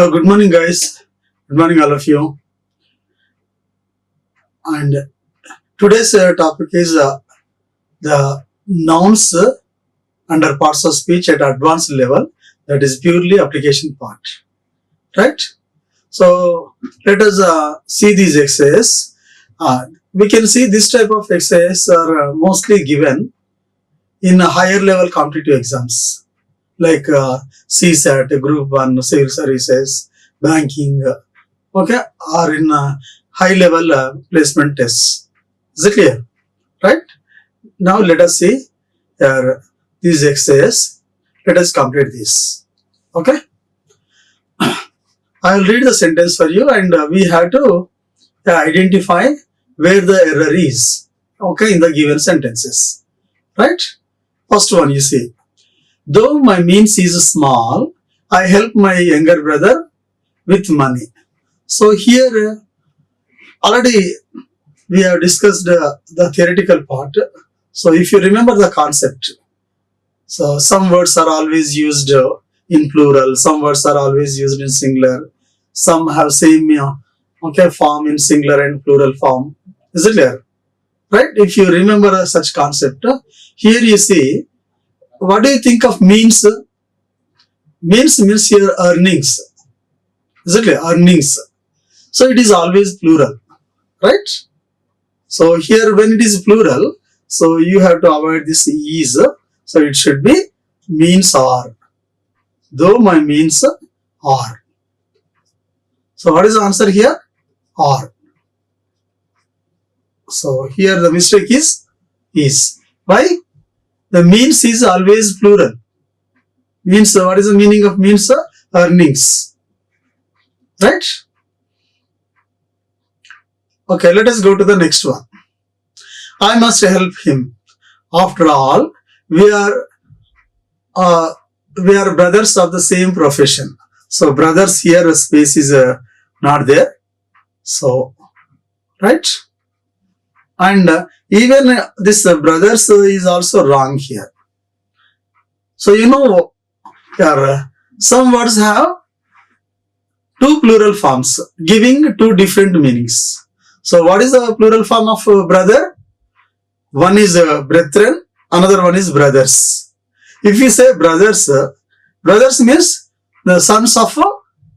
Hello, good morning, guys. Good morning, all of you. And today's topic is the nouns under parts of speech at advanced level, that is purely application part, right? So let us see these exercises. We can see this type of exercises are mostly given in higher level competitive exams like CSAT, Group 1, Civil Services, Banking, okay, or in high level placement tests. Is it clear? Right? Now let us see these exercises. Let us complete this. Okay? I will read the sentence for you, and we have to identify where the error is, okay, in the given sentences. Right? First one, you see. Though my means is small, I help my younger brother with money. So here already we have discussed the theoretical part. So if you remember the concept, so some words are always used in plural, some words are always used in singular, some have same form in singular and plural form. Is it clear? Right? If you remember such concept, here you see, what do you think of means? Means here earnings. Is it clear? Earnings. So it is always plural, right? So here when it is plural, so you have to avoid this is. So it should be means are. Though my means are. So what is the answer here? Are. So here the mistake is. Why? The means is always plural. Means, what is the meaning of means? Earnings. Right? Okay, let us go to the next one. I must help him. After all, we are brothers of the same profession. So brothers here, space is not there. So, right? And even this brothers is also wrong here. So you know, some words have two plural forms giving two different meanings. So what is the plural form of brother? One is brethren, another one is brothers. If you say brothers, brothers means the sons of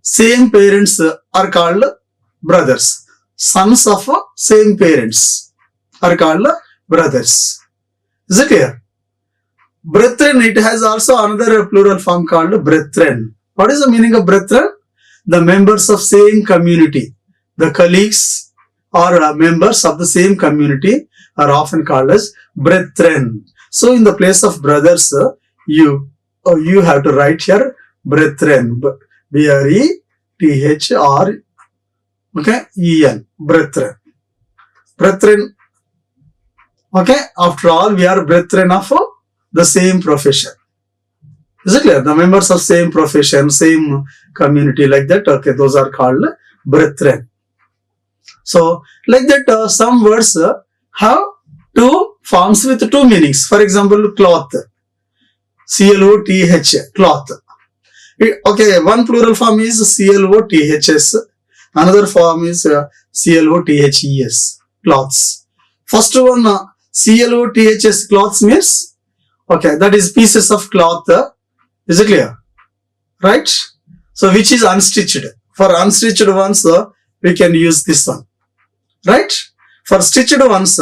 same parents are called brothers. Sons of same parents are called brothers. Is it clear? Brethren, it has also another plural form called brethren. What is the meaning of brethren? The members of same community. The colleagues or members of the same community are often called as brethren. So in the place of brothers, you have to write here brethren. B-R-E-T-H-R, okay, E-N, brethren. Brethren. Okay, after all, we are brethren of the same profession. Is it clear? The members of same profession, same community, like that, okay, those are called brethren. So, like that, some words have two forms with two meanings. For example, cloth. C-L-O-T-H, cloth. Okay, one plural form is C-L-O-T-H-S. Another form is C-L-O-T-H-E-S, cloths. First one, C-L-O-T-H-S, cloths means, okay, that is pieces of cloth. Is it clear? Right? So which is unstitched. For unstitched ones, we can use this one. Right? For stitched ones,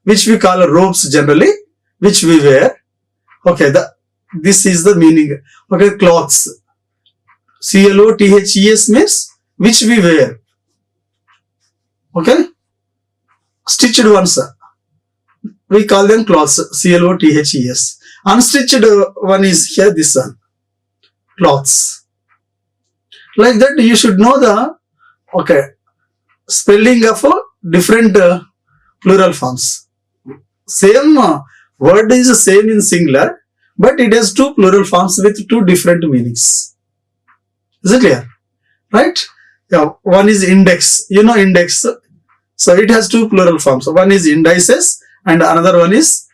which we call robes generally, which we wear. Okay, this is the meaning. Okay, cloths. C-L-O-T-H-E-S means which we wear. Okay? Stitched ones, we call them cloths. C-L-O-T-H-E-S. Unstitched one is here, this one. Cloths. Like that, you should know the, okay, spelling of different plural forms. Same word is the same in singular, but it has two plural forms with two different meanings. Is it clear? Right? Yeah, one is index. You know index. So it has two plural forms. One is indices and another one is,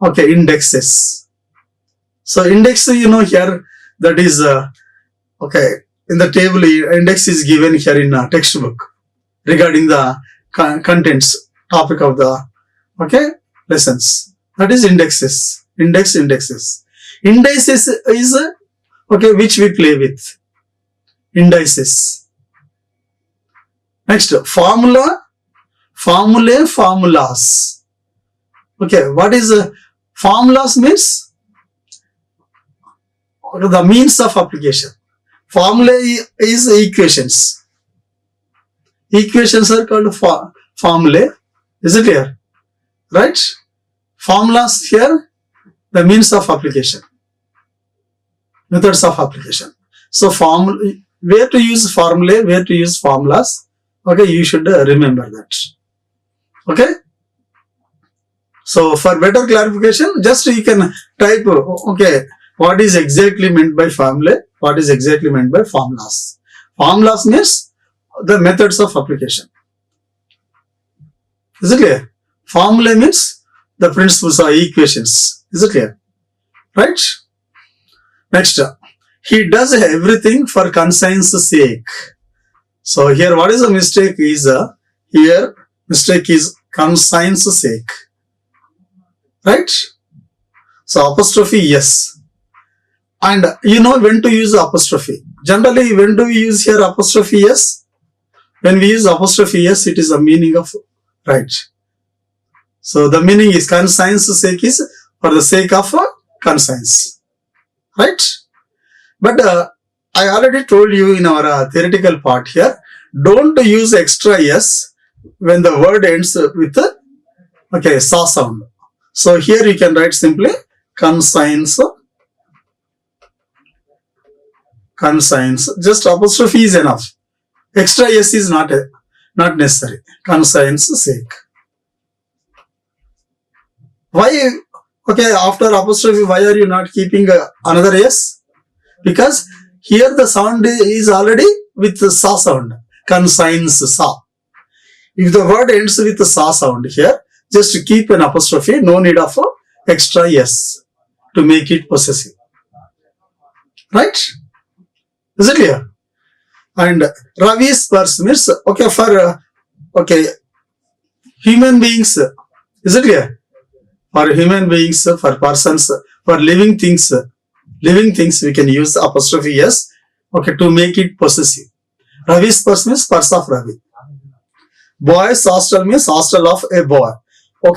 okay, indexes. So index, you know here, that is, okay, in the table index is given here in a textbook regarding the contents, topic of the lessons. That is indexes. Indexes. Indices is which we play with. Indices. Next, formulas. What is formulas means? The means of application. Formula is equations. Equations are called formulae. Is it clear? Right? Formulas here, the means of application. Methods of application. So where to use formulae, where to use formulas. You should remember that. So for better clarification, just you can type, what is exactly meant by formulae, what is exactly meant by formulas. Formulas means the methods of application. Is it clear? Formulae means the principles or equations. Is it clear? Right? Next, he does everything for conscience sake. So here what is the mistake is, here mistake is conscience sake. Right? So apostrophe yes. And you know when to use apostrophe. Generally, when do we use here apostrophe yes? When we use apostrophe yes, it is the meaning of right. So the meaning is conscience sake is for the sake of conscience. Right? But I already told you in our theoretical part here, don't use extra yes when the word ends with sa sound. So here you can write simply conscience. Just apostrophe is enough. Extra yes is not necessary. Conscience sake. Why? After apostrophe, why are you not keeping another yes? Because here the sound is already with the sa sound. Conscience sa. If the word ends with the sa sound here, just keep an apostrophe. No need of extra yes to make it possessive. Right? Is it clear? And Ravi's verse means for human beings. Is it clear? For human beings, for persons, for living things we can use apostrophe yes to make it possessive. Ravi's verse means purse of Ravi. Boys hostel means hostel of a boy.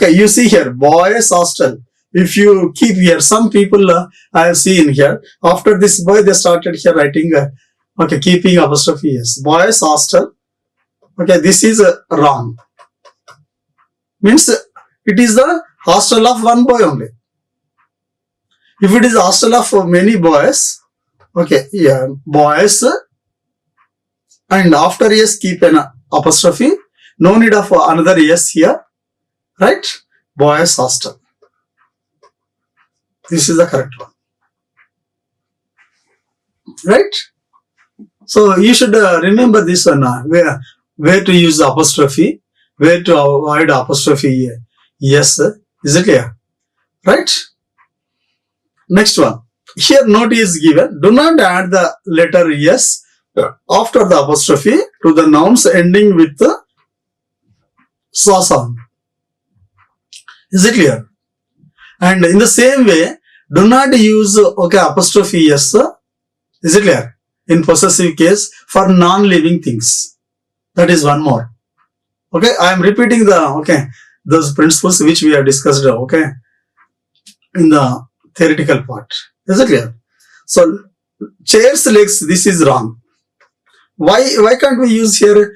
You see here boys hostel. If you keep here, some people I have seen here, after this boy they started here writing keeping apostrophe yes. Boys hostel. This is wrong. Means it is the hostel of one boy only. If it is hostel of many boys, boys, and after yes keep an apostrophe. No need of another yes here. Right? Boys hostel. This is the correct one. Right? So you should remember this one. Where to use apostrophe, where to avoid apostrophe yes. Is it clear? Right? Next one. Here note is given. Do not add the letter yes after the apostrophe to the nouns ending with the sa sound. Is it clear? And in the same way, do not use apostrophe yes. Is it clear? In possessive case for non-living things. That is one more. I am repeating those principles which we have discussed in the theoretical part. Is it clear? So chairs legs, this is wrong. Why can't we use here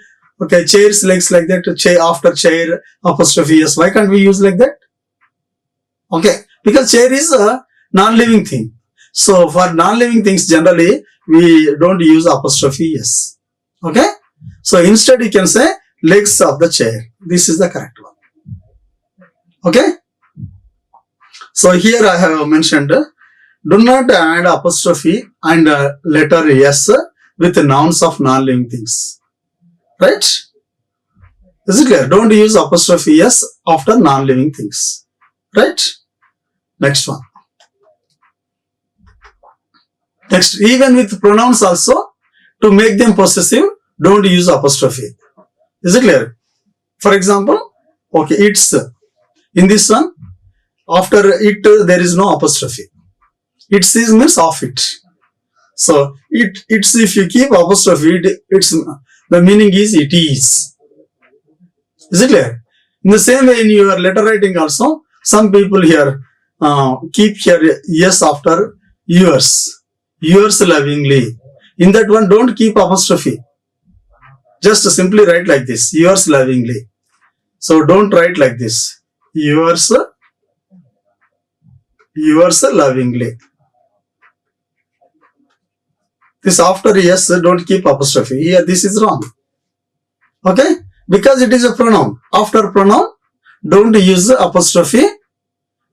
chairs legs like that? Chair after chair apostrophe yes. Why can't we use like that? Because chair is a non-living thing. So for non-living things generally we don't use apostrophe yes. So instead you can say legs of the chair. This is the correct one. So here I have mentioned, do not add apostrophe and letter yes with nouns of non-living things. Right? Is it clear? Don't use apostrophe yes after non-living things. Right? Next one. Next, even with pronouns also, to make them possessive, don't use apostrophe. Is it clear? For example, okay, it's, in this one, after it there is no apostrophe. It's is means of it. So it's, if you keep apostrophe, it's, the meaning is it is. Is it clear? In the same way, in your letter writing also, some people here keep here yes after yours lovingly. In that one, don't keep apostrophe. Just simply write like this, yours lovingly. So don't write like this, yours lovingly. This after yes, don't keep apostrophe. Here this is wrong. Okay? Because it is a pronoun. After pronoun, don't use the apostrophe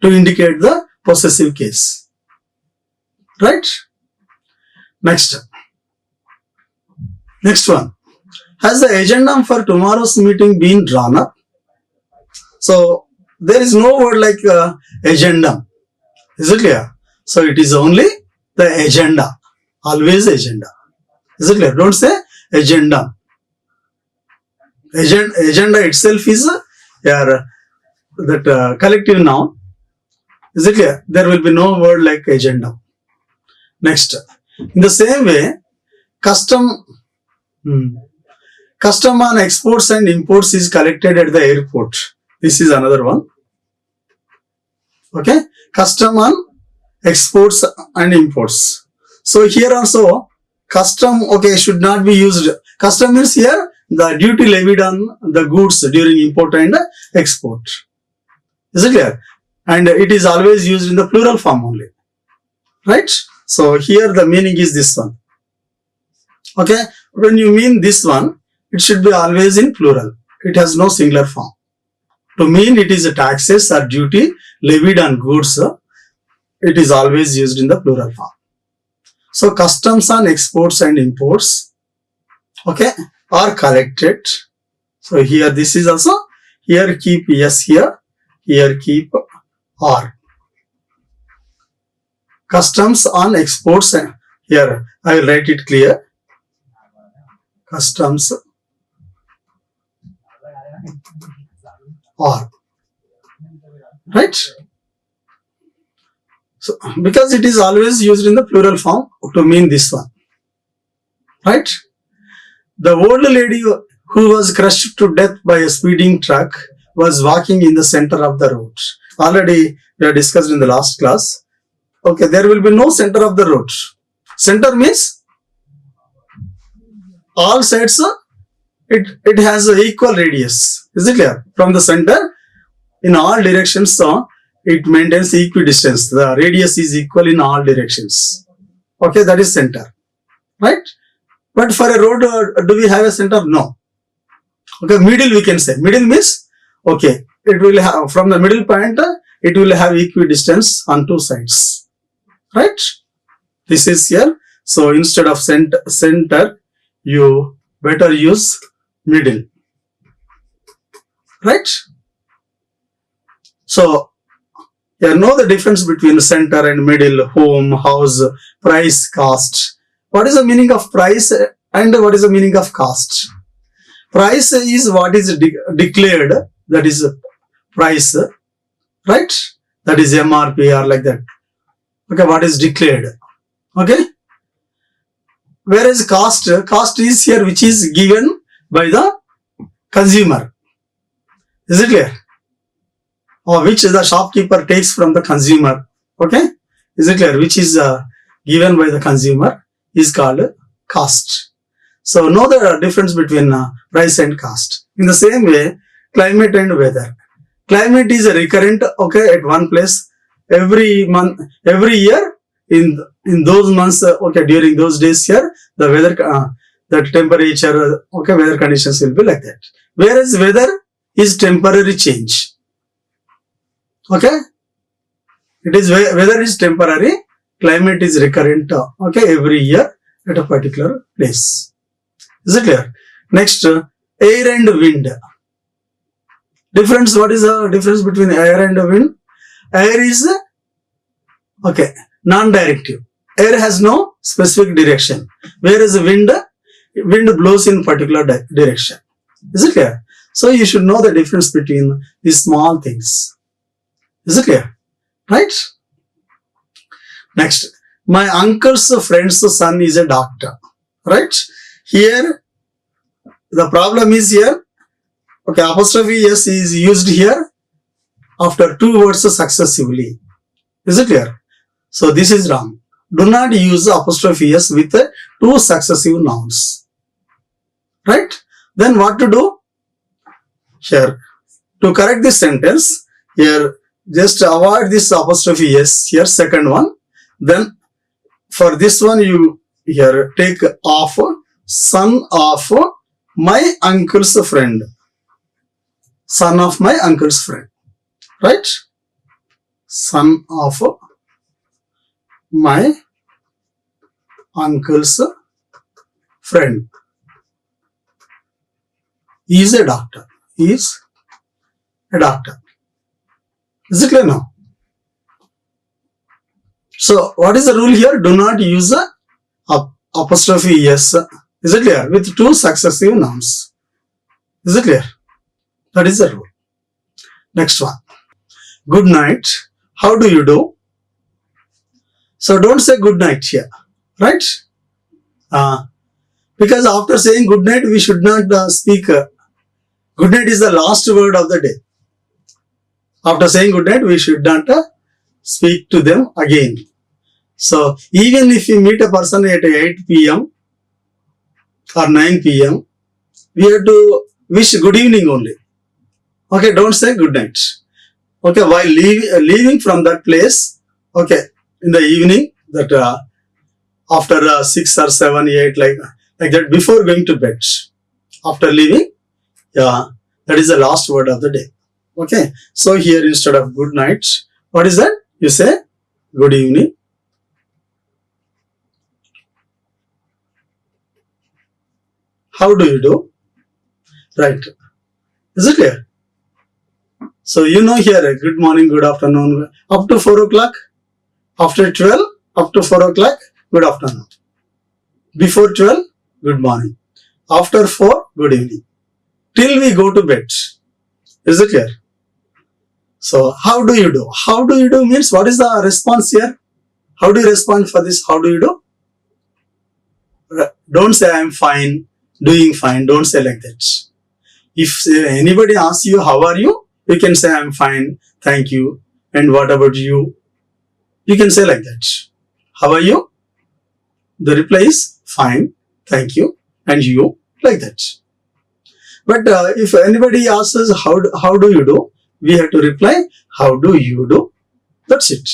to indicate the possessive case. Right? Next one. Has the agenda for tomorrow's meeting been drawn up? So there is no word like agenda. Is it clear? So it is only the agenda. Always agenda. Is it clear? Don't say agenda. Agenda itself is that collective noun. Is it clear? There will be no word like agenda. Next. In the same way, custom on exports and imports is collected at the airport. This is another one. Okay. Custom on exports and imports. So here also, custom, okay, should not be used. Custom means here the duty levied on the goods during import and export. Is it clear? And it is always used in the plural form only. Right? So here the meaning is this one. Okay? When you mean this one, it should be always in plural. It has no singular form. To mean it is a taxes or duty levied on goods, it is always used in the plural form. So customs on exports and imports, okay, are collected. So here this is also, here keep yes here keep R. Customs on exports, here I will write it clear. Customs R. Right? So, because it is always used in the plural form to mean this one. Right? The old lady who was crushed to death by a speeding truck was walking in the center of the road. Already we have discussed in the last class. Okay, there will be no center of the road. Center means all sides, it has an equal radius. Is it clear? From the center, in all directions, it maintains equidistance. The radius is equal in all directions. Okay, that is center. Right? But for a road, do we have a center? No. Okay, middle we can say. Middle means, okay, it will have, from the middle point, it will have equidistance on two sides. Right? This is here. So instead of center, you better use middle. Right? So, you know the difference between center and middle, home, house, price, cost. What is the meaning of price and what is the meaning of cost? Price is what is declared, that is price, right? That is MRP or like that. Okay, what is declared? Okay. Whereas cost is here which is given by the consumer. Is it clear? Or which the shopkeeper takes from the consumer. Okay. Is it clear? Which is given by the consumer is called cost. So know the difference between price and cost. In the same way, climate and weather. Climate is a recurrent, okay, at one place every month, every year. In those months, okay, during those days here, the weather, the temperature, okay, weather conditions will be like that. Whereas weather is temporary change. Okay, it is, weather is temporary, climate is recurrent, okay, every year at a particular place. Is it clear? Next, air and wind. Difference, what is the difference between air and wind? Air is, okay, non-directive. Air has no specific direction. Whereas wind wind blows in particular direction. Is it clear? So you should know the difference between these small things. Is it clear? Right? Next, my uncle's friend's son is a doctor. Right? Here, the problem is here. Okay, apostrophe S is used here after two words successively. Is it clear? So this is wrong. Do not use apostrophe S with two successive nouns. Right? Then what to do? Here, to correct this sentence, here just avoid this apostrophe S here, second one. Then for this one you here take off son of my uncle's friend. Son of my uncle's friend. Right? Son of my uncle's friend. He is a doctor. He is a doctor. Is it clear now? So, what is the rule here? Do not use a apostrophe S. Is it clear? With two successive nouns. Is it clear? That is the rule. Next one. Good night. How do you do? So, don't say good night here. Right? Because after saying good night, we should not speak. Good night is the last word of the day. After saying good night, we should not speak to them again. So, even if you meet a person at 8 p.m. or 9 p.m., we have to wish good evening only. Okay, don't say good night. Okay, while leaving from that place, okay, in the evening, that after 6 or 7, 8, like that, before going to bed, after leaving, yeah, that is the last word of the day. Okay, so here instead of good night, what is that? You say good evening. How do you do? Right. Is it clear? So you know here, good morning, good afternoon, up to 4 o'clock, after 12, up to 4 o'clock, good afternoon. Before 12, good morning. After 4, good evening. Till we go to bed. Is it clear? So, how do you do? How do you do means what is the response here? How do you respond for this? How do you do? Don't say I am fine, doing fine. Don't say like that. If anybody asks you how are you, you can say I am fine, thank you. And what about you? You can say like that. How are you? The reply is fine, thank you. And you, like that. But if anybody asks us how do you do, we have to reply, how do you do? That's it.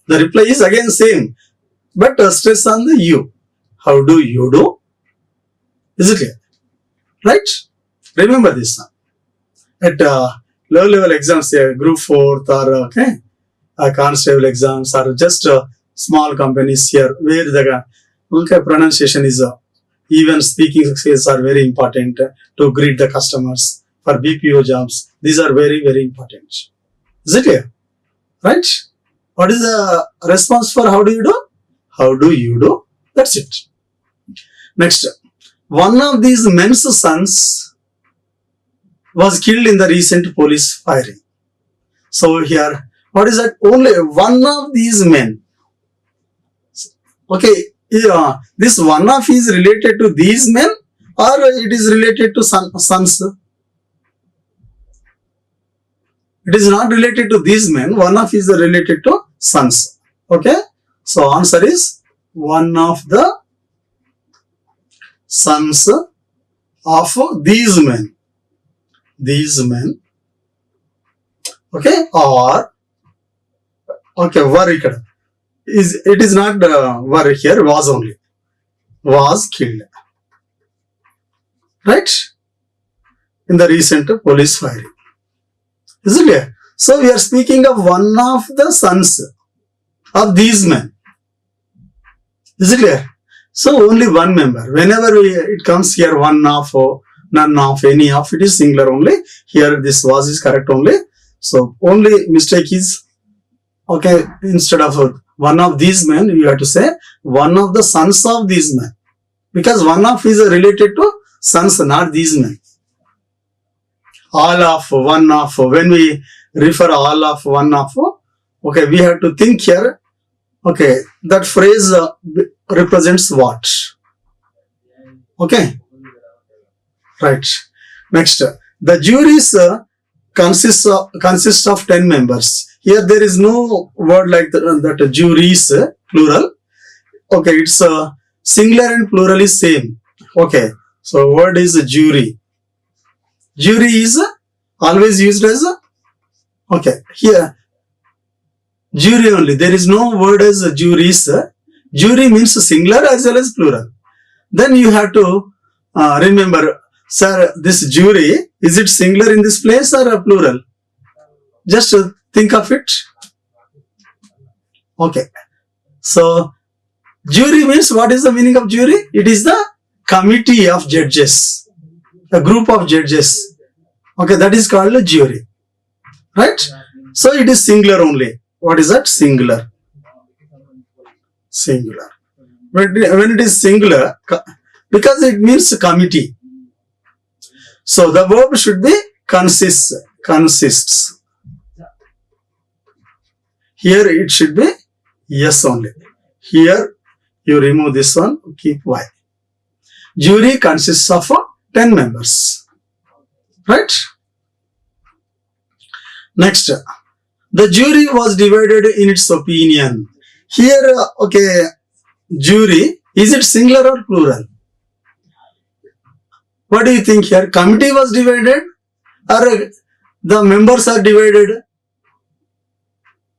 The reply is again same, but stress on the you. How do you do? Is it clear? Right? Remember this one. At low level exams, group 4th or constable exams or just small companies here where the pronunciation is even speaking skills are very important to greet the customers. For BPO jobs, these are very, very important. Is it clear? Right? What is the response for how do you do? How do you do? That's it. Next, one of these men's sons was killed in the recent police firing. So here, what is that? Only one of these men. Okay, this one of is related to these men or it is related to sons? It is not related to these men. One of is related to sons. Okay. So answer is one of the sons of these men. These men. Okay. Or okay. Were it is not were here. Was only. Was killed. Right. In the recent police firing. Is it clear? So we are speaking of one of the sons of these men. Is it clear? So only one member. Whenever it comes here, one of, none of, any of, it is singular only. Here this was is correct only. So only mistake is, okay, instead of one of these men, you have to say one of the sons of these men. Because one of is related to sons, not these men. All of, one of, when we refer all of, one of, okay, we have to think here, okay, that phrase represents what? Okay, right. Next, the juries consists of 10 members. Here there is no word like that juries, plural. Okay, it's singular and plural is same. Okay, so word is jury. Jury is always used as okay, here jury only. There is no word as juries. Jury means singular as well as plural. Then you have to remember, sir, this jury, is it singular in this place or a plural? Just think of it. Okay. So, jury means, what is the meaning of jury? It is the committee of judges. A group of judges. Okay, that is called a jury. Right? So, it is singular only. What is that? Singular. Singular. When it is singular, because it means committee. So, the verb should be consists. Consists. Here it should be yes only. Here you remove this one, keep y. Jury consists of 10 members. Right? Next, the jury was divided in its opinion. Here, okay, jury, is it singular or plural? What do you think here? Committee was divided or the members are divided?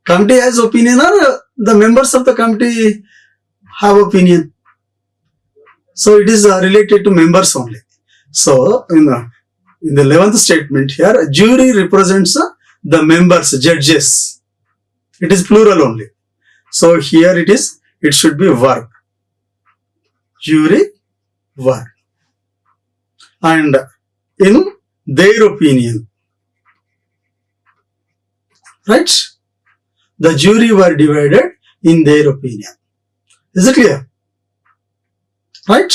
Committee has opinion or the members of the committee have opinion? So it is related to members only. So in the 11th statement here, jury represents the members, judges. It is plural only. So here it should be verb. Jury, verb. And in their opinion. Right? The jury were divided in their opinion. Is it clear? Right?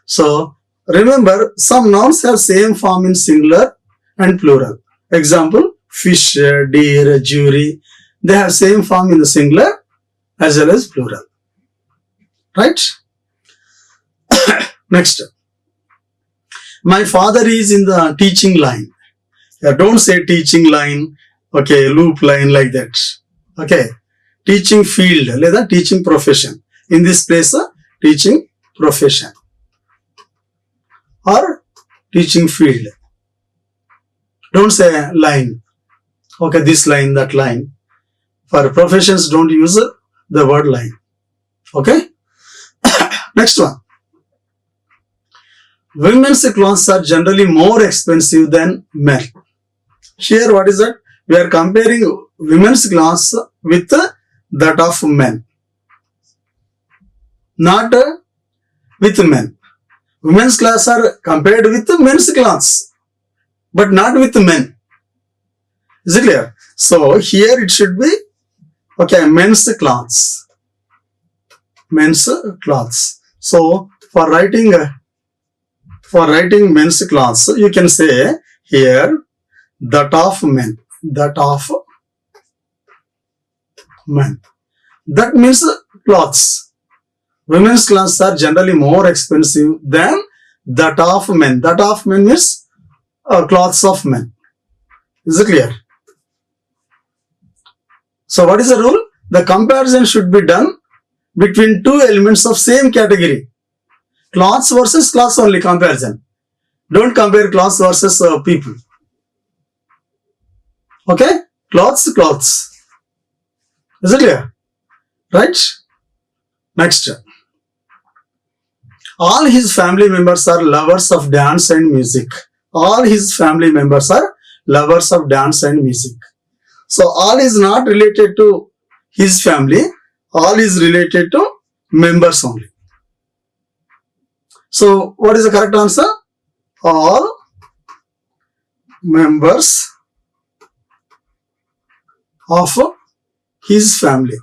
So, remember, some nouns have same form in singular and plural. Example, fish, deer, jury. They have same form in the singular as well as plural. Right? Next. My father is in the teaching line. Don't say teaching line, okay, loop line like that. Okay, teaching field, లేదా teaching profession. In this place, teaching profession or teaching field. Don't say line. Okay, this line, that line. For professions, don't use the word line. Okay. Next one. Women's clothes are generally more expensive than men. Here, what is that? We are comparing women's clothes with that of men. Not with men. Women's clothes are compared with men's clothes, but not with men. Is it clear? So here it should be, okay, men's clothes. Men's clothes. So for writing men's clothes, you can say here that of men. That of men. That means clothes. Women's clothes are generally more expensive than that of men. That of men means clothes of men. Is it clear? So what is the rule? The comparison should be done between two elements of same category. Clothes versus clothes only comparison. Don't compare clothes versus people. Okay? Clothes. Is it clear? Right? Next. All his family members are lovers of dance and music. All his family members are lovers of dance and music. So all is not related to his family. All is related to members only. So what is the correct answer? All members of his family.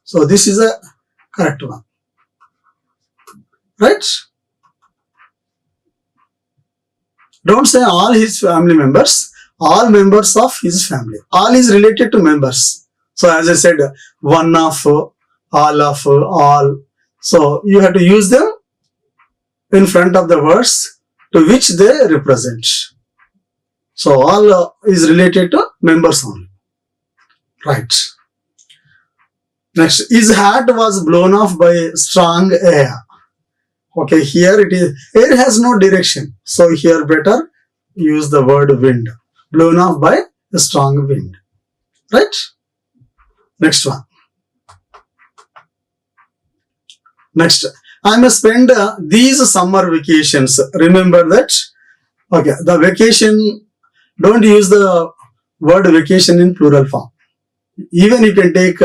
So this is a correct one. right? Don't say all his family members, all members of his family. All is related to members. So as I said, one of, all. So you have to use them in front of the words to which they represent. So all is related to members only. Right. Next, his hat was blown off by strong air. Okay, here it is, air has no direction. So here better use the word wind. Blown off by a strong wind. Right? Next one. Next, I must spend these summer vacations. Remember that? Okay, the vacation, don't use the word vacation in plural form. Even you can take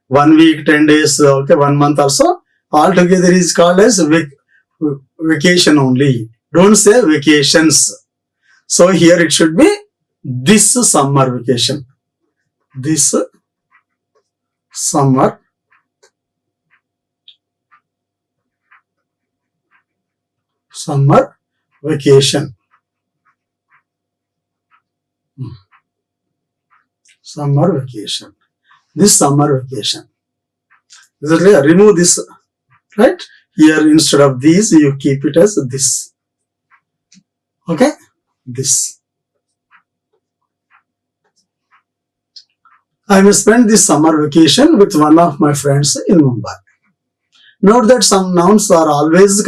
1 week, 10 days, okay, 1 month also. Altogether is called as vacation only. Don't say vacations. So here it should be this summer vacation. This summer vacation. Summer vacation. This summer vacation. Is it clear? Remove this, right? Here instead of these, you keep it as this. Okay? This. I may spend this summer vacation with one of my friends in Mumbai. Note that some nouns are always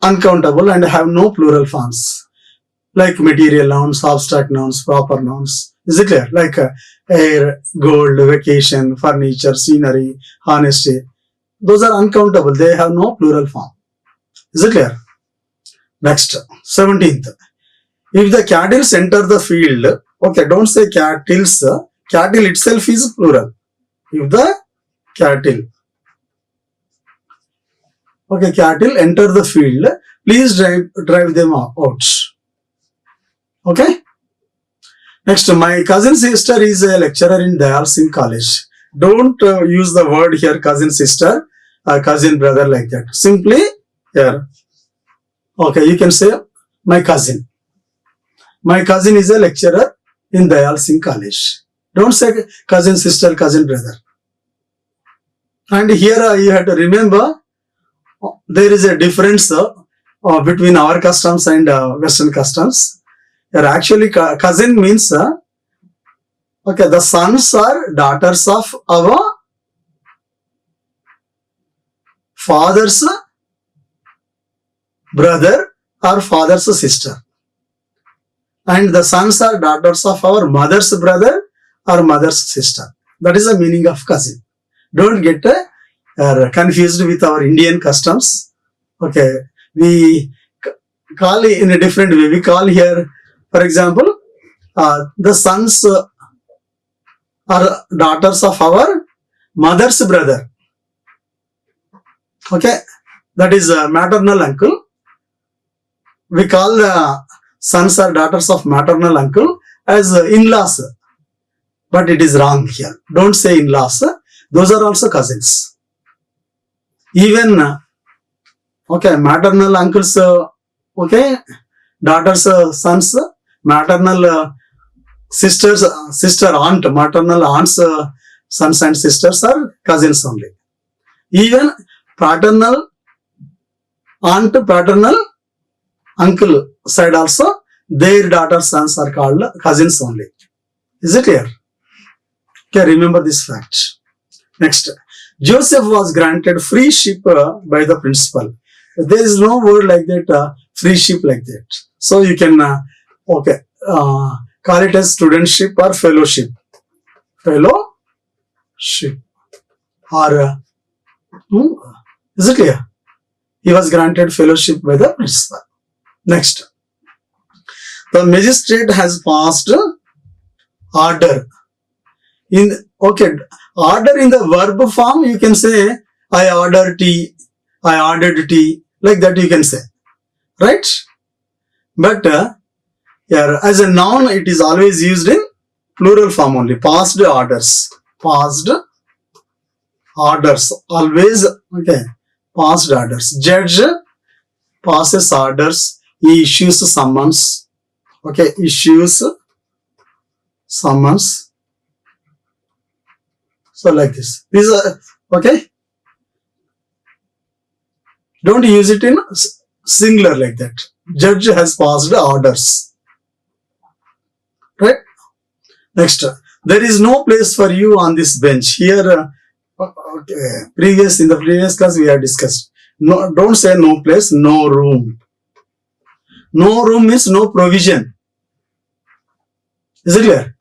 uncountable and have no plural forms, like material nouns, abstract nouns, proper nouns. Is it clear? Like air, gold, vacation, furniture, scenery, honesty. Those are uncountable. They have no plural form. Is it clear? Next, 17th. If the cattle enter the field, okay, don't say cattles. Cattle itself is plural. If the cattle, okay, cattle enter the field, please drive them out. Okay. Next, my cousin sister is a lecturer in Dayal Singh College. Don't use the word here cousin sister, cousin brother like that. Simply here. Okay, you can say my cousin. My cousin is a lecturer in Dayal Singh College. Don't say cousin sister, cousin brother. And here you have to remember there is a difference between our customs and Western customs. Here actually cousin means okay, the sons or daughters of our father's brother or father's sister, and the sons or daughters of our mother's brother or mother's sister. That is the meaning of cousin. Don't get confused with our Indian customs. Okay, we call it in a different way. We call here, for example, the sons or daughters of our mother's brother. Okay, that is maternal uncle. We call the sons or daughters of maternal uncle as in-laws. But it is wrong here. Don't say in-laws. Those are also cousins. Even, okay, maternal uncles, okay, daughters, sons, maternal sisters, sister, aunt, maternal aunts, sons and sisters are cousins only. Even paternal aunt, paternal uncle side also, their daughters, sons are called cousins only. Is it clear? Okay, remember this fact. Next, Joseph was granted free ship by the principal. There is no word like that, free ship like that. So you can, okay, call it as studentship or fellowship. Fellowship. Or, is it clear? He was granted fellowship by the principal. Next, the magistrate has passed order. Okay, order in the verb form, you can say, I ordered tea, I ordered tea, like that you can say, right? But here, as a noun, it is always used in plural form only, past orders, always, okay, Passed orders. Judge passes orders. He issues summons. Okay, issues summons. So like this. These are okay. Don't use it in singular like that. Judge has passed orders. Right? Next, there is no place for you on this bench. Here, okay, in the previous class we have discussed. No, don't say no place, no room. No room means no provision. Is it clear?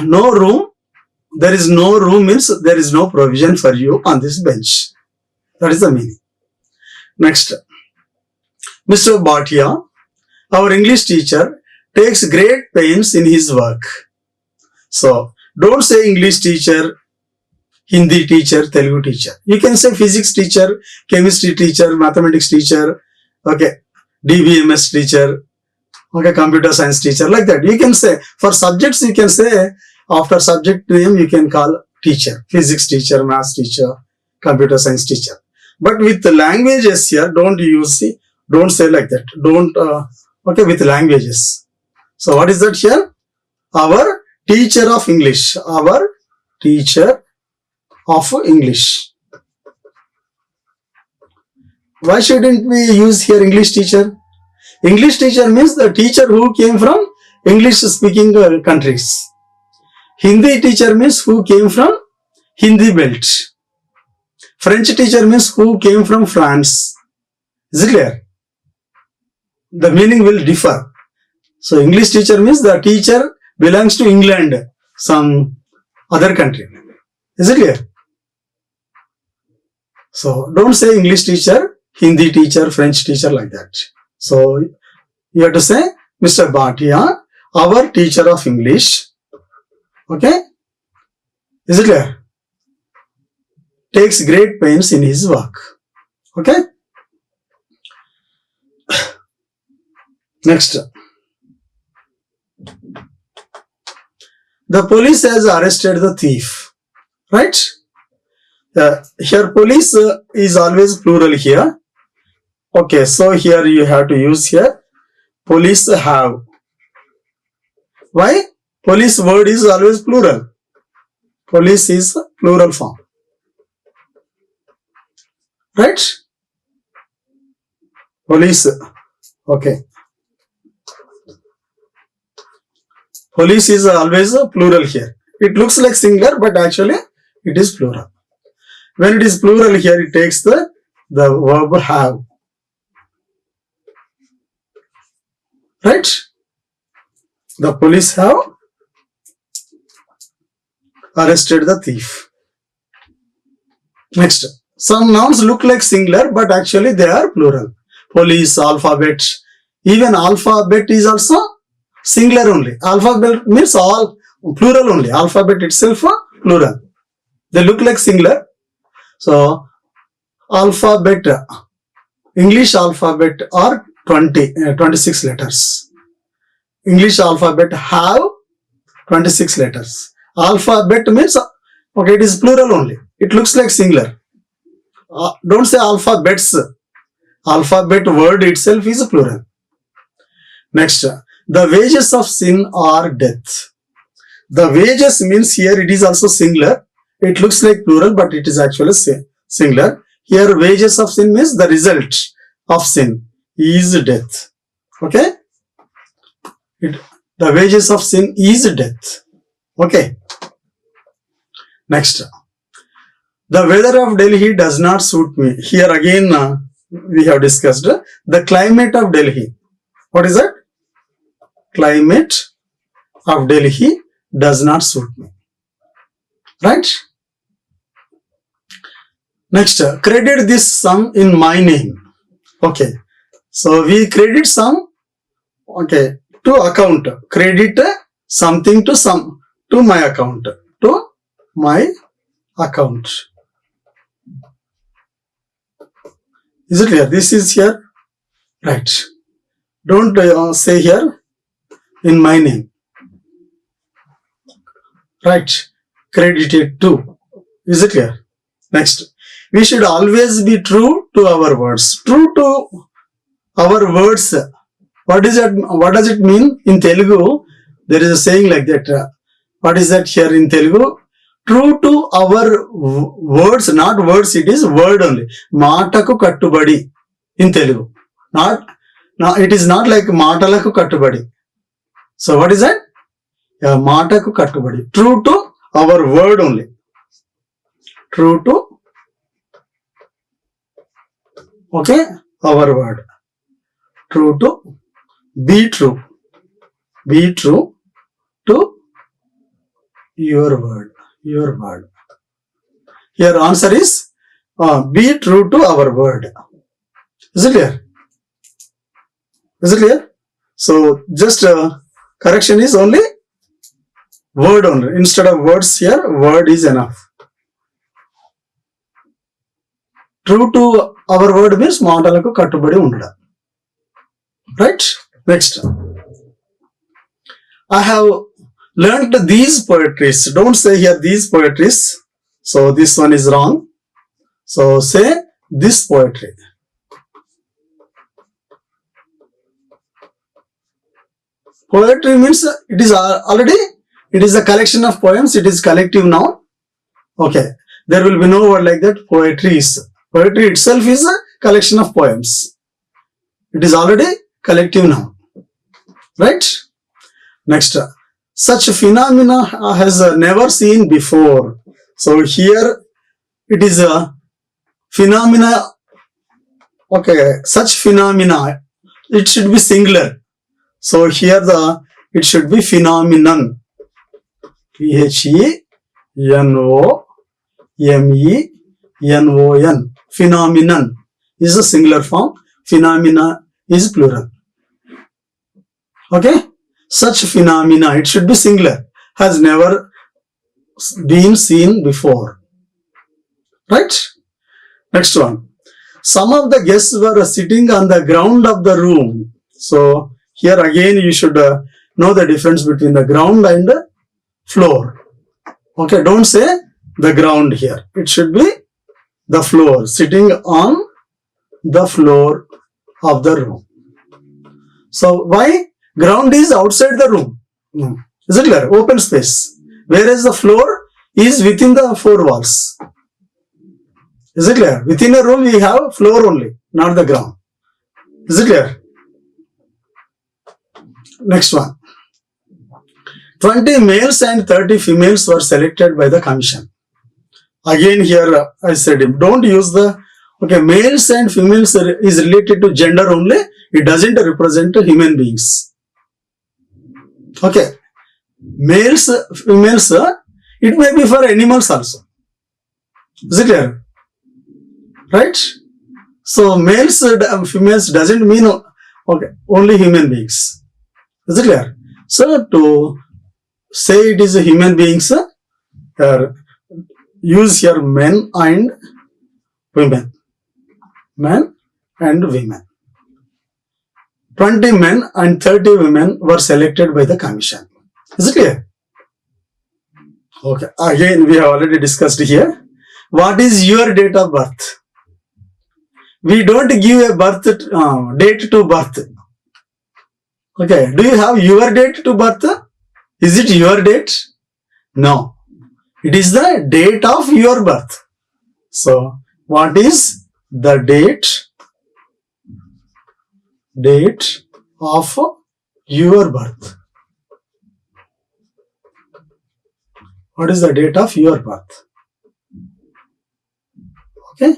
No room. There is no room means there is no provision for you on this bench. That is the meaning. Next, Mr. Bhatia, our English teacher, takes great pains in his work. So, don't say English teacher, Hindi teacher, Telugu teacher. You can say physics teacher, chemistry teacher, mathematics teacher, okay, DBMS teacher, okay, computer science teacher, like that. You can say, for subjects you can say, after subject name you can call teacher, physics teacher, maths teacher, computer science teacher. But with the languages here, don't say like that. Don't, okay, with languages. So what is that here? Our teacher of English. Our teacher of English. Why shouldn't we use here English teacher? English teacher means the teacher who came from English speaking countries. Hindi teacher means who came from Hindi belt. French teacher means who came from France. Is it clear? The meaning will differ. So English teacher means the teacher belongs to England, some other country. Is it clear? So don't say English teacher, Hindi teacher, French teacher like that. So you have to say Mr. Bhatia, our teacher of English. Okay? Is it clear? Takes great pains in his work. Okay? Next. The police has arrested the thief. Right? Here police is always plural here. Okay, so here you have to use here police have. Why? Police word is always plural. Police is plural form. Right? Police. Okay. Police is always a plural here. It looks like singular, but actually it is plural. When it is plural here, it takes the verb have. Right? The police have arrested the thief. Next. Some nouns look like singular, but actually they are plural. Police, alphabet. Even alphabet is also singular only. Alphabet means all plural only. Alphabet itself plural. They look like singular. So, alphabet, English alphabet are 26 letters. English alphabet have 26 letters. Alphabet means, okay, it is plural only. It looks like singular. Don't say alphabets. Alphabet word itself is plural. Next, the wages of sin are death. The wages means here it is also singular. It looks like plural, but it is actually singular. Here wages of sin means the result of sin is death. Okay? The wages of sin is death. Okay? Next. The weather of Delhi does not suit me. Here again we have discussed the climate of Delhi. What is that? Climate of Delhi does not suit me. Right? Next, credit this sum in my name. Okay. So we credit sum, okay, to account. Credit something to my account. To my account. Is it clear? This is here. Right. Don't say here in my name. Right. Credited to. Is it clear? Next. we should always be true to our words. True to our words. What is that? What does it mean in Telugu? There is a saying like that. What is that here in Telugu? True to our words, not words, it is word only. Maataku kattubadi in Telugu. It is not like maatalaku kattubadi. So what is that? Maataku kattubadi. True to our word only. True to, okay, our word. True to, be true. Be true to your word. Your word. Here answer is be true to our word. Is it clear? Is it clear? So just correction is only word only. Instead of words here, word is enough. True to our word means maatalaku kattubadi undada. Right? Next. I have learned these poetries. Don't say here these poetries. So this one is wrong. So say this poetry. Poetry means it is already, it is a collection of poems. It is collective noun. Okay. There will be no word like that. Poetry is. Poetry itself is a collection of poems. It is already collective noun. Right? Next. Such phenomena has never seen before. So here it is a phenomena. Okay. Such phenomena. It should be singular. So here it should be phenomenon. P-H-E-N-O-M-E-N-O-N. Phenomenon is a singular form. Phenomena is plural. Okay. Such phenomena, it should be singular, has never been seen before. Right? Next one. Some of the guests were sitting on the ground of the room. So here again you should know the difference between the ground and the floor. Okay, don't say the ground here. It should be the floor, sitting on the floor of the room. So why? Ground is outside the room. Is it clear? Open space. Whereas the floor is within the four walls. Is it clear? Within a room we have floor only, not the ground. Is it clear? Next one. 20 males and 30 females were selected by the commission. Again here I said don't use the, okay, males and females is related to gender only. It doesn't represent human beings. Okay. Males, females, it may be for animals also. Is it clear? Right? So males, females doesn't mean, okay, only human beings. Is it clear? So to say it is human beings, use here men and women. Men and women. 20 men and 30 women were selected by the commission. Is it clear? Okay. Again, we have already discussed here. What is your date of birth? We don't give a birth date to birth. Okay. Do you have your date to birth? Is it your date? No. It is the date of your birth. So, what is the date of your birth? What is the date of your birth? Okay.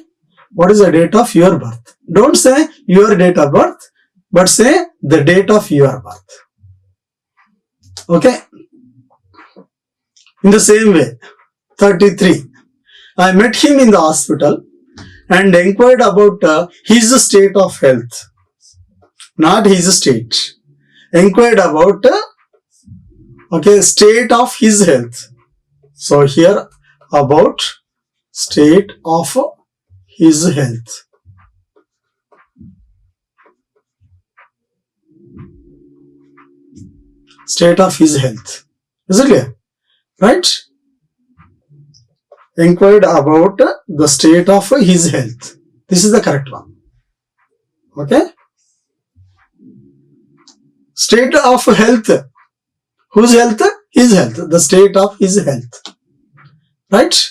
What is the date of your birth? Don't say your date of birth, but say the date of your birth. Okay. In the same way, 33. I met him in the hospital and inquired about his state of health. Not his state. Inquired about state of his health. So here about state of his health. State of his health. Is it clear? Right? inquired about the state of his health. This is the correct one. Okay. State of health. Whose health? His health. The state of his health. Right?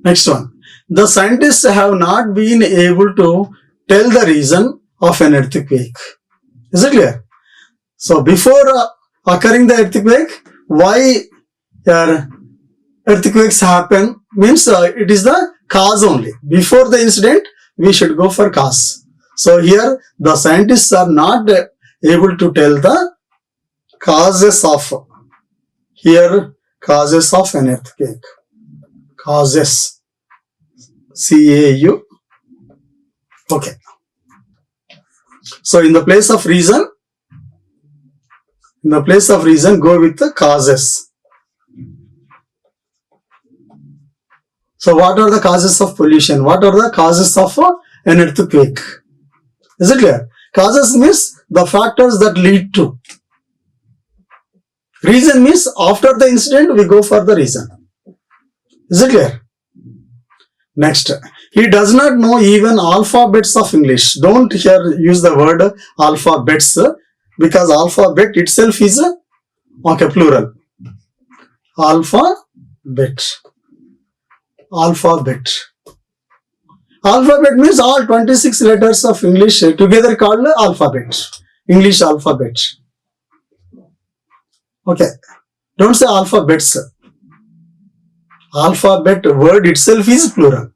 Next one. The scientists have not been able to tell the reason of an earthquake. Is it clear? So before occurring the earthquake, why earthquakes happen means it is the cause only. Before the incident, we should go for cause. So here the scientists are not able to tell the causes of an earthquake. Causes. C-A-U. Okay. So in the place of reason, go with the causes. So what are the causes of pollution? What are the causes of an earthquake? Is it clear? Causes means the factors that lead to. Reason means after the incident we go for the reason. Is it clear? Next, he does not know even alphabets of English. Don't here use the word alphabets because alphabet itself is plural. Alphabet. Alphabet means all 26 letters of English together called alphabet. English alphabet. Okay. Don't say alphabets. Alphabet word itself is plural.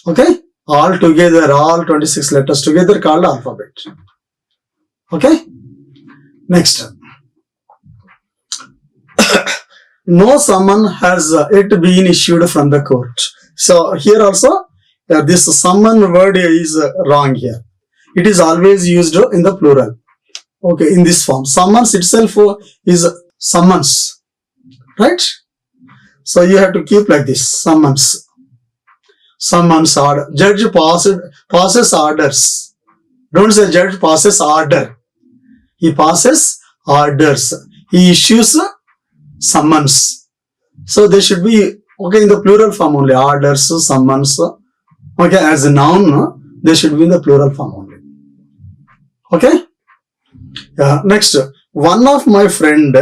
Okay. All together, all 26 letters together called alphabet. Okay. Next. No summon has yet been issued from the court. So here also this summon word is wrong here. It is always used in the plural. Okay, in this form. Summons itself is summons. Right? So you have to keep like this. Summons. Summons order. Judge passes orders. Don't say judge passes order. He passes orders. He issues summons. So they should be okay in the plural form only. Orders, summons. Okay, as a noun, they should be in the plural form only. Okay. Next, one of my friend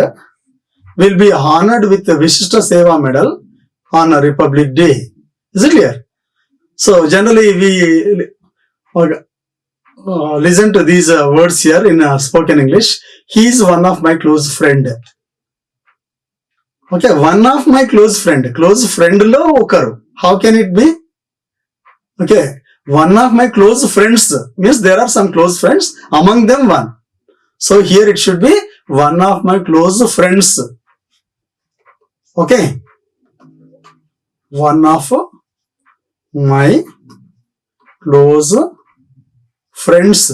will be honored with the Vishishta Seva medal on a Republic Day. Is it clear? So generally we listen to these words here in spoken English. He is one of my close friend. Okay, one of my close friend. Close friend lo okaru. How can it be? Okay, one of my close friends means there are some close friends, among them one. So here it should be one of my close friends. Okay. One of my close friends.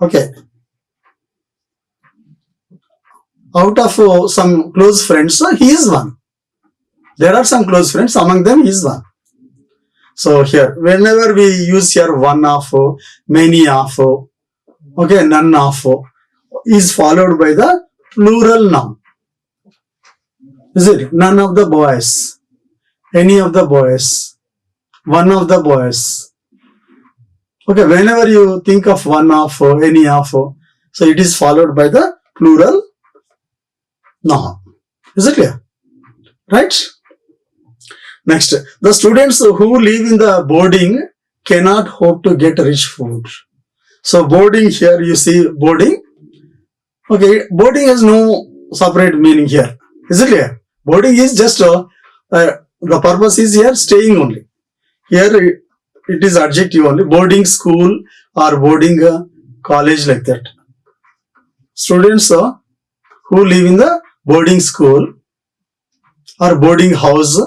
Okay. Out of some close friends, he is one. There are some close friends, among them he is one. So here, whenever we use here one of, many of, okay, none of, is followed by the plural noun. Is it? None of the boys, any of the boys, one of the boys. Okay, whenever you think of one of, any of, so it is followed by the plural noun. Is it clear? Right? Next, the students who live in the boarding cannot hope to get rich food. So boarding here, you see boarding. Okay, boarding has no separate meaning here. Is it clear? Boarding is just, the purpose is here staying only. Here it is adjective only. Boarding school or boarding college like that. Students who live in the boarding school or boarding house,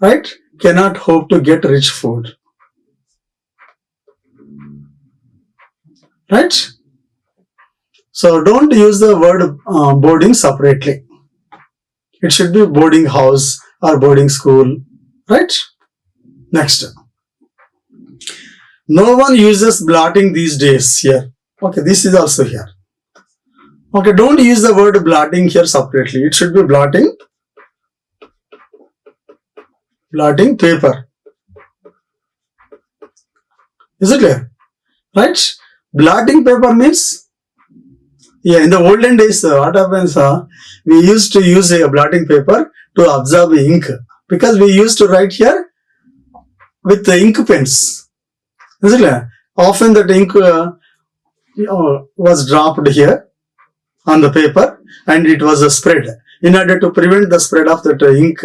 right, cannot hope to get rich food. Right? So don't use the word boarding separately. It should be boarding house or boarding school. Right? Next. No one uses blotting these days here. Okay, this is also here. Okay, don't use the word blotting here separately. It should be blotting. blotting paper. Is it clear? Right? Blotting paper means, in the olden days, what happens, we used to use a blotting paper to absorb ink, because we used to write here with the ink pens. Is it clear? Often that ink was dropped here on the paper and it was spread. In order to prevent the spread of that ink,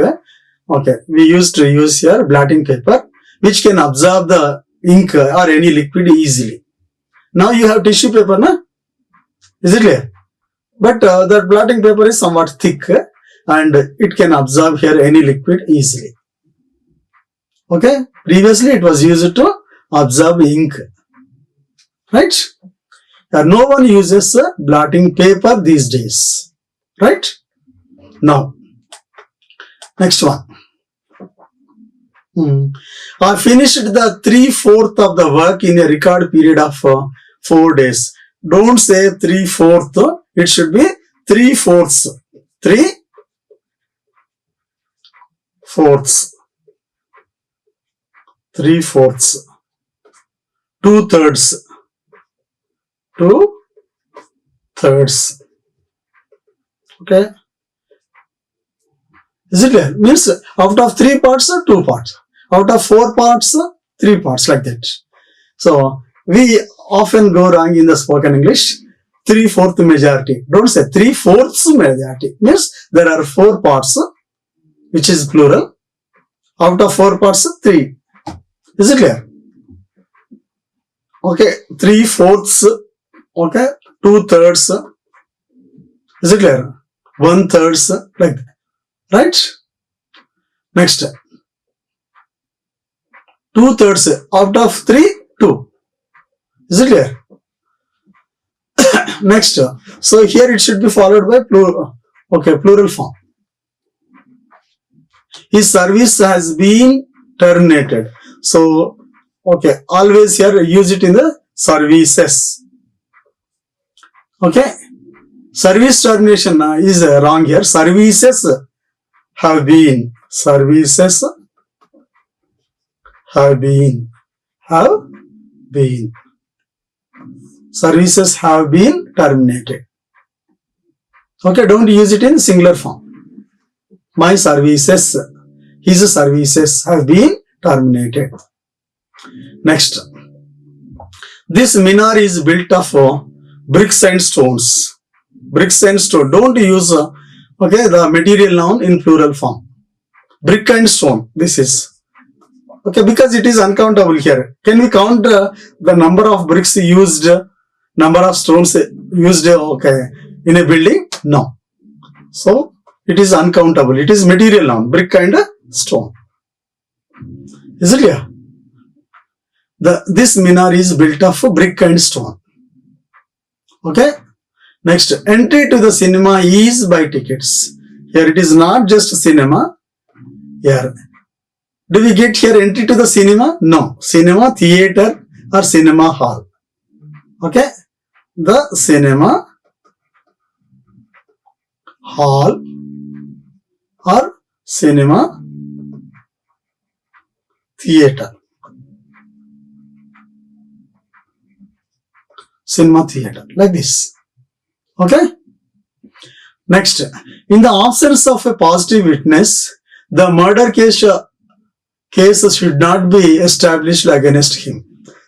we used to use here blotting paper, which can absorb the ink or any liquid easily. Now you have tissue paper, na? Is it clear? But that blotting paper is somewhat thick and it can absorb here any liquid easily. Okay? Previously it was used to absorb ink. Right? No one uses blotting paper these days. Right? Now, next one. I finished the 3/4 of the work in a record period of 4 days. Don't say 3/4, it should be 3/4. 3/4. 3/4. 2/3. 2/3. Okay. Is it clear? Means out of 3 parts, 2 parts. Out of 4 parts, 3 parts, like that. So, we often go wrong in the spoken English. 3/4 majority. Don't say 3/4 majority. Means there are 4 parts, which is plural. Out of 4 parts, 3. Is it clear? Okay, 3/4. Okay, 2/3. Is it clear? 1/3, like that. Right? Next. 2/3. Out of 3, 2. Is it clear? Next. So here it should be followed by plural form. His service has been terminated. So, always here use it in the services. Okay. Service termination is wrong here. Services have been. Services have been. Services have been terminated. Okay, don't use it in singular form. My services, his services have been terminated. Next. This minar is built of bricks and stones. Bricks and stone. Don't use the material noun in plural form. Brick and stone. This is. Okay, because it is uncountable here. Can we count the number of bricks used, number of stones used in a building? No. So, it is uncountable. It is material noun. Brick and stone. Is it clear? This minar is built of brick and stone. Okay. Next, entry to the cinema is by tickets. Here it is not just cinema. Here. Do we get here entry to the cinema? No. Cinema, theater or cinema hall. Okay. The cinema hall or cinema theater. Cinema theater. Like this. Okay. Next, in the absence of a positive witness, the murder case should not be established against him.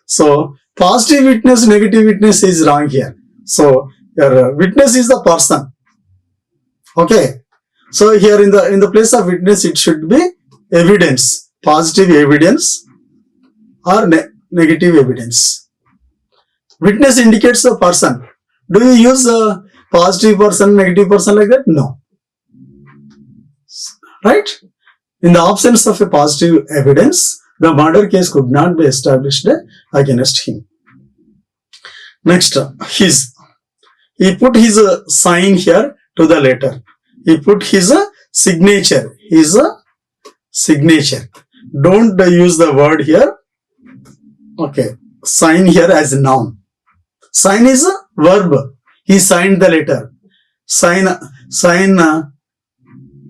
So, positive witness, negative witness is wrong here. So, your witness is the person. Okay. So, here in the place of witness, it should be evidence, positive evidence or negative evidence. Witness indicates a person. Do you use a positive person, negative person like that? No. Right? In the absence of a positive evidence, the murder case could not be established against him. Next, he put his sign here to the letter. He put his signature. Don't use the word here. Okay. Sign here as a noun. Sign is a verb. He signed the letter. Sign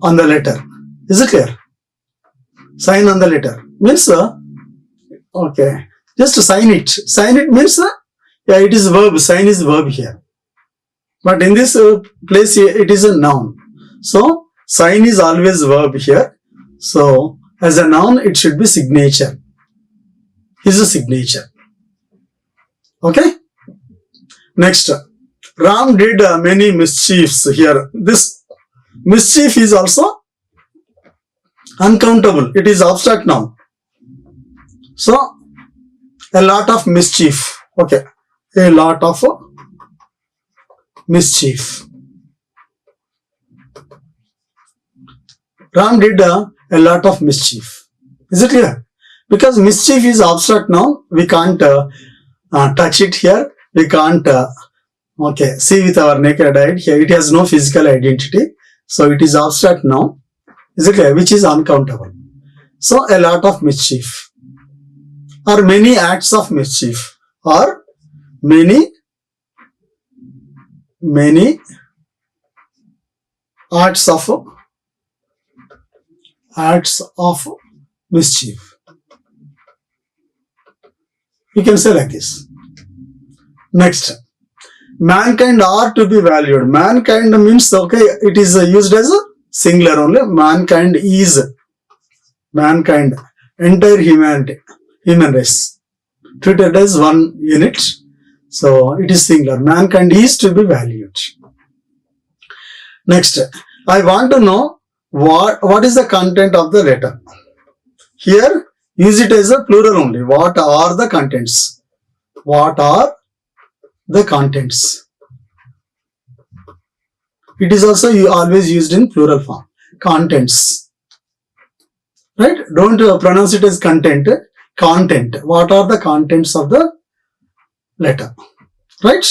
on the letter. Is it clear? sign on the letter. Means, okay, just sign it. Sign it means, yeah, it is verb. Sign is verb here. But in this place, it is a noun. So, sign is always verb here. So, as a noun, it should be signature. His signature. Okay. Next, Ram did many mischiefs here. This mischief is also uncountable. It is abstract noun. So, a lot of mischief. Okay. A lot of mischief. Ram did a lot of mischief. Is it clear? Because mischief is abstract noun. We can't touch it here. We can't see with our naked eye. Here it has no physical identity. So it is abstract noun. Is it clear? Which is uncountable. So a lot of mischief. Or many acts of mischief. Or many acts of mischief. You can say like this. Next, mankind are to be valued. Mankind means, okay, it is used as a singular only. Mankind is entire humanity, human race, treated as one unit. So it is singular. Mankind is to be valued. Next, I want to know what is the content of the letter. Here, use it as a plural only. What are the contents? What are the contents? It is also always used in plural form. Contents. Right? Don't pronounce it as content. Content. What are the contents of the letter? Right?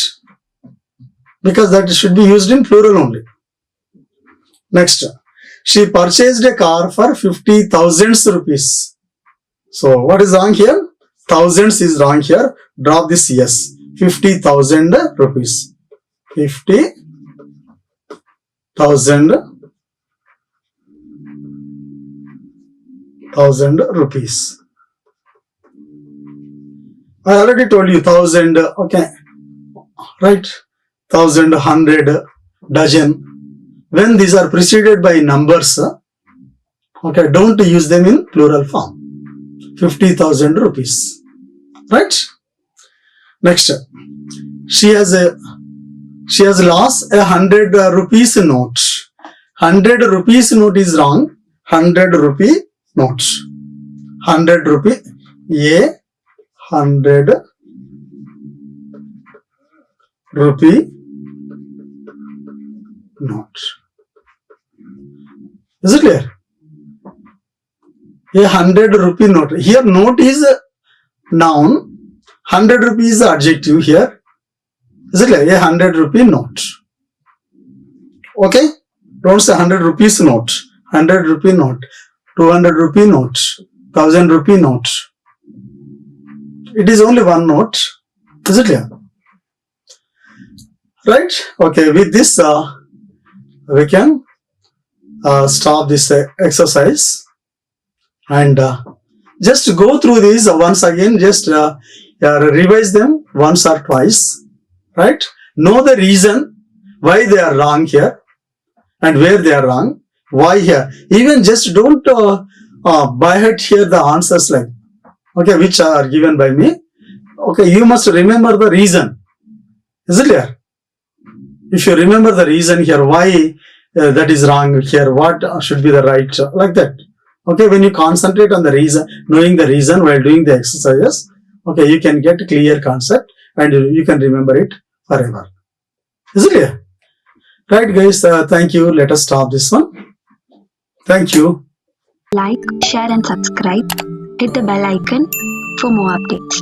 Because that should be used in plural only. Next. She purchased a car for 50,000 rupees. So what is wrong here? Thousands is wrong here. Drop this yes. 50,000 rupees. 50,000 rupees. I already told you 1,000. Okay. Right. 1,000, 100, dozen. When these are preceded by numbers, okay, don't use them in plural form. 50,000 rupees. Right? Next, she has lost a 100 rupees note. 100 rupees note is wrong. 100 rupee note. 100 rupee. A 100 rupee note. Is it clear? A 100 rupee note. Here note is noun. 100 rupees is adjective here. Is it clear? A 100 rupee note. Okay? Don't say 100 rupees note. 100 rupee note. 200 rupee note. 1,000 rupee note. It is only one note. Is it clear? Right? Okay, with this we can stop this exercise and just go through these once again. Just revise them once or twice. Right? Know the reason why they are wrong here and where they are wrong. Why here? Even just don't by heart here the answers like, okay, which are given by me. Okay, you must remember the reason. Is it clear? If you remember the reason here, why that is wrong here, what should be the right, like that. Okay, when you concentrate on the reason, knowing the reason while doing the exercises, okay, you can get clear concept and you can remember it forever. Is it clear? Right, guys, thank you. Let us stop this one. Thank you. Like, share and subscribe. Hit the bell icon for more updates.